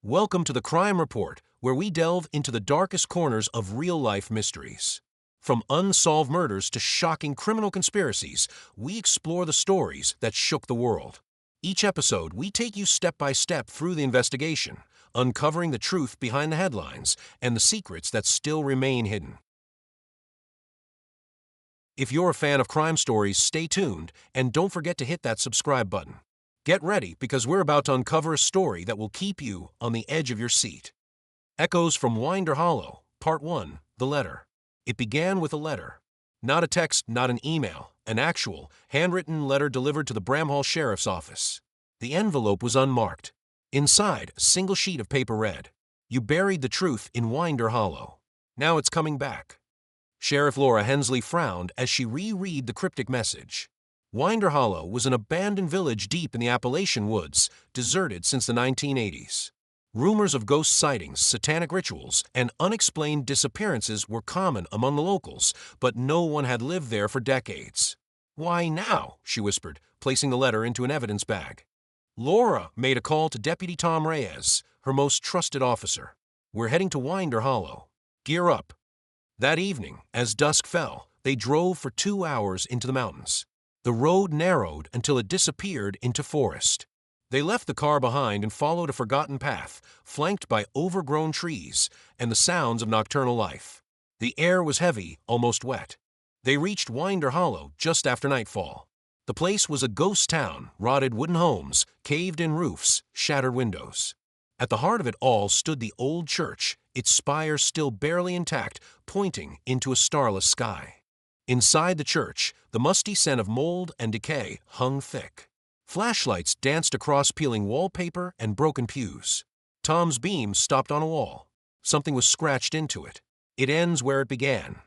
Welcome to the Crime Report, where we delve into the darkest corners of real-life mysteries. From unsolved murders to shocking criminal conspiracies, we explore the stories that shook the world. Each episode, we take you step by step through the investigation, uncovering the truth behind the headlines and the secrets that still remain hidden. If you're a fan of crime stories, stay tuned and don't forget to hit that subscribe button. Get ready, because we're about to uncover a story that will keep you on the edge of your seat. Echoes from Winder Hollow, Part 1, The Letter. It began with a letter. Not a text, not an email, an actual, handwritten letter delivered to the Bramhall Sheriff's Office. The envelope was unmarked. Inside, a single sheet of paper read, "You buried the truth in Winder Hollow. Now it's coming back." Sheriff Laura Hensley frowned as she reread the cryptic message. Winder Hollow was an abandoned village deep in the Appalachian woods, deserted since the 1980s. Rumors of ghost sightings, satanic rituals, and unexplained disappearances were common among the locals, but no one had lived there for decades. "Why now?" she whispered, placing the letter into an evidence bag. Laura made a call to Deputy Tom Reyes, her most trusted officer. "We're heading to Winder Hollow. Gear up." That evening, as dusk fell, they drove for 2 hours into the mountains. The road narrowed until it disappeared into forest. They left the car behind and followed a forgotten path, flanked by overgrown trees and the sounds of nocturnal life. The air was heavy, almost wet. They reached Winder Hollow just after nightfall. The place was a ghost town, rotted wooden homes, caved-in roofs, shattered windows. At the heart of it all stood the old church, its spire still barely intact, pointing into a starless sky. Inside the church, the musty scent of mold and decay hung thick. Flashlights danced across peeling wallpaper and broken pews. Tom's beam stopped on a wall. Something was scratched into it. "It ends where it began."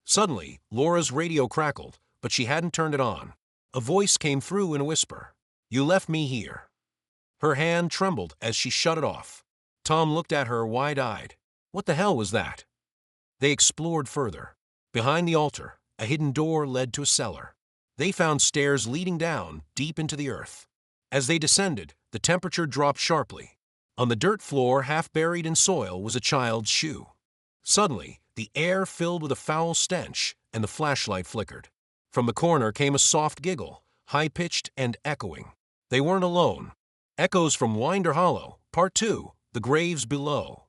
Suddenly, Laura's radio crackled, but she hadn't turned it on. A voice came through in a whisper. "You left me here." Her hand trembled as she shut it off. Tom looked at her wide-eyed. What the hell was that? They explored further. Behind the altar, a hidden door led to a cellar. They found stairs leading down, deep into the earth. As they descended, the temperature dropped sharply. On the dirt floor, half buried in soil, was a child's shoe. Suddenly, the air filled with a foul stench, and the flashlight flickered. From the corner came a soft giggle, high-pitched and echoing. They weren't alone. Echoes from Winder Hollow, Part 2, The Graves Below.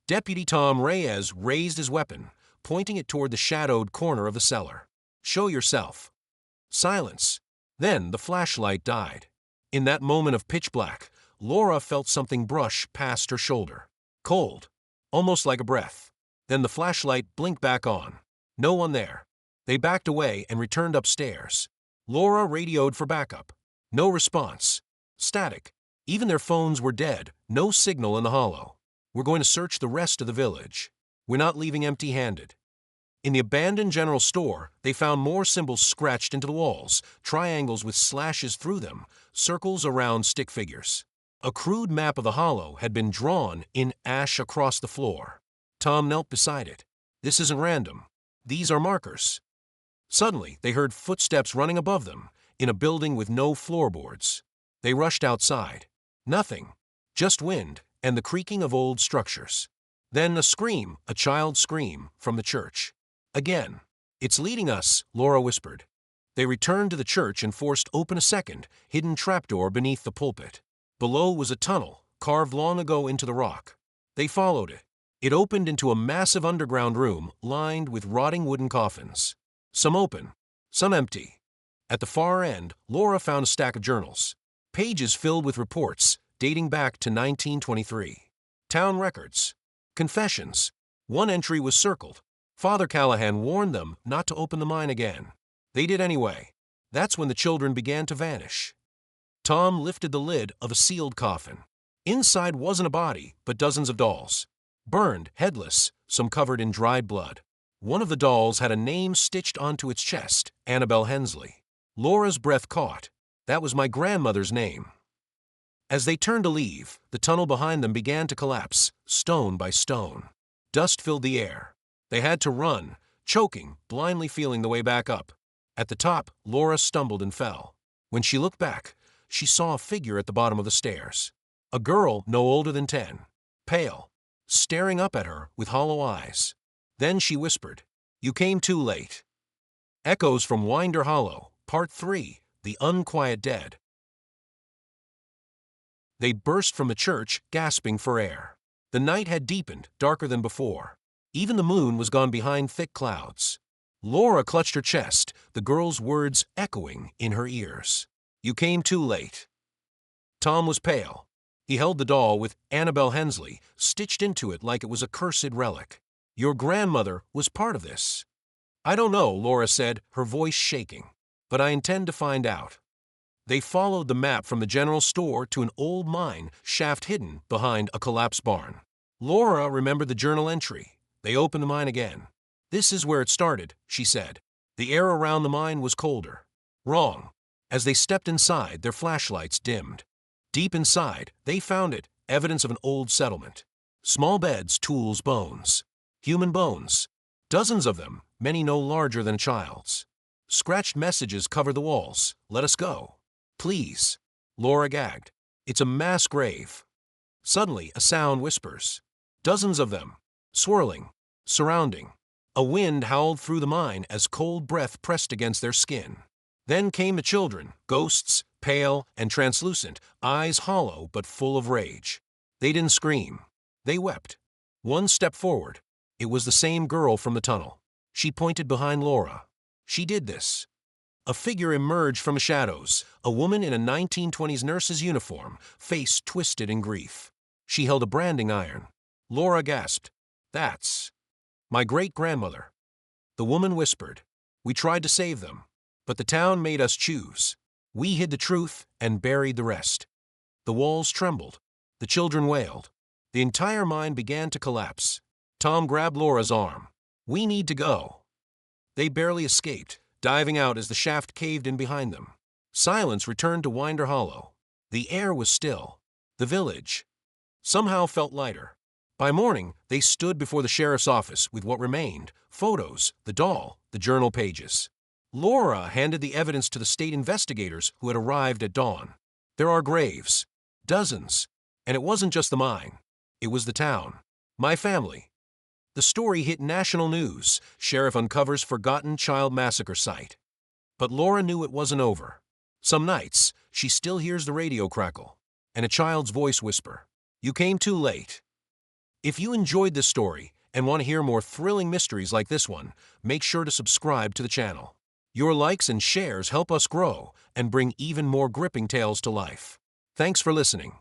Deputy Tom Reyes raised his weapon, pointing it toward the shadowed corner of the cellar. "Show yourself." Silence. Then the flashlight died. In that moment of pitch black, Laura felt something brush past her shoulder. Cold, almost like a breath. Then the flashlight blinked back on. No one there. They backed away and returned upstairs. Laura radioed for backup. No response. Static. Even their phones were dead. No signal in the hollow. "We're going to search the rest of the village. We're not leaving empty-handed." In the abandoned general store, they found more symbols scratched into the walls, triangles with slashes through them, circles around stick figures. A crude map of the hollow had been drawn in ash across the floor. Tom knelt beside it. "This isn't random. These are markers." Suddenly, they heard footsteps running above them, in a building with no floorboards. They rushed outside. Nothing. Just wind and the creaking of old structures. Then a scream, a child's scream, from the church. Again. "It's leading us," Laura whispered. They returned to the church and forced open a second, hidden trapdoor beneath the pulpit. Below was a tunnel, carved long ago into the rock. They followed it. It opened into a massive underground room lined with rotting wooden coffins. Some open, some empty. At the far end, Laura found a stack of journals. Pages filled with reports, dating back to 1923. Town records. Confessions. One entry was circled. Father Callahan warned them not to open the mine again. They did anyway. That's when the children began to vanish. Tom lifted the lid of a sealed coffin. Inside wasn't a body, but dozens of dolls. Burned, headless, some covered in dried blood. One of the dolls had a name stitched onto its chest, Annabelle Hensley. Laura's breath caught. That was my grandmother's name. As they turned to leave, the tunnel behind them began to collapse, stone by stone. Dust filled the air. They had to run, choking, blindly feeling the way back up. At the top, Laura stumbled and fell. When she looked back, she saw a figure at the bottom of the stairs. A girl no older than 10, pale, staring up at her with hollow eyes. Then she whispered, "You came too late." Echoes from Winder Hollow, Part 3, The Unquiet Dead. They burst from the church, gasping for air. The night had deepened, darker than before. Even the moon was gone behind thick clouds. Laura clutched her chest, the girl's words echoing in her ears. "You came too late." Tom was pale. He held the doll with Laura Hensley stitched into it like it was a cursed relic. "Your grandmother was part of this." "I don't know," Laura said, her voice shaking. "But I intend to find out." They followed the map from the general store to an old mine shaft hidden behind a collapsed barn. Laura remembered the journal entry. They opened the mine again. "This is where it started," she said. The air around the mine was colder. Wrong. As they stepped inside, their flashlights dimmed. Deep inside, they found it, evidence of an old settlement. Small beds, tools, bones. Human bones. Dozens of them, many no larger than a child's. Scratched messages covered the walls. "Let us go." "Please." Laura gagged. "It's a mass grave." Suddenly, a sound whispers. Dozens of them. Swirling. Surrounding. A wind howled through the mine as cold breath pressed against their skin. Then came the children, ghosts, pale and translucent, eyes hollow but full of rage. They didn't scream. They wept. One stepped forward. It was the same girl from the tunnel. She pointed behind Laura. "She did this." A figure emerged from the shadows, a woman in a 1920s nurse's uniform, face twisted in grief. She held a branding iron. Laura gasped, "That's my great-grandmother." The woman whispered, "We tried to save them, but the town made us choose. We hid the truth and buried the rest." The walls trembled. The children wailed. The entire mine began to collapse. Tom grabbed Laura's arm. "We need to go." They barely escaped, diving out as the shaft caved in behind them. Silence returned to Winder Hollow. The air was still. The village somehow felt lighter. By morning, they stood before the sheriff's office with what remained: photos, the doll, the journal pages. Laura handed the evidence to the state investigators who had arrived at dawn. "There are graves. Dozens. And it wasn't just the mine. It was the town. My family." The story hit national news. Sheriff uncovers forgotten child massacre site. But Laura knew it wasn't over. Some nights, she still hears the radio crackle and a child's voice whisper, "You came too late." If you enjoyed this story and want to hear more thrilling mysteries like this one, make sure to subscribe to the channel. Your likes and shares help us grow and bring even more gripping tales to life. Thanks for listening.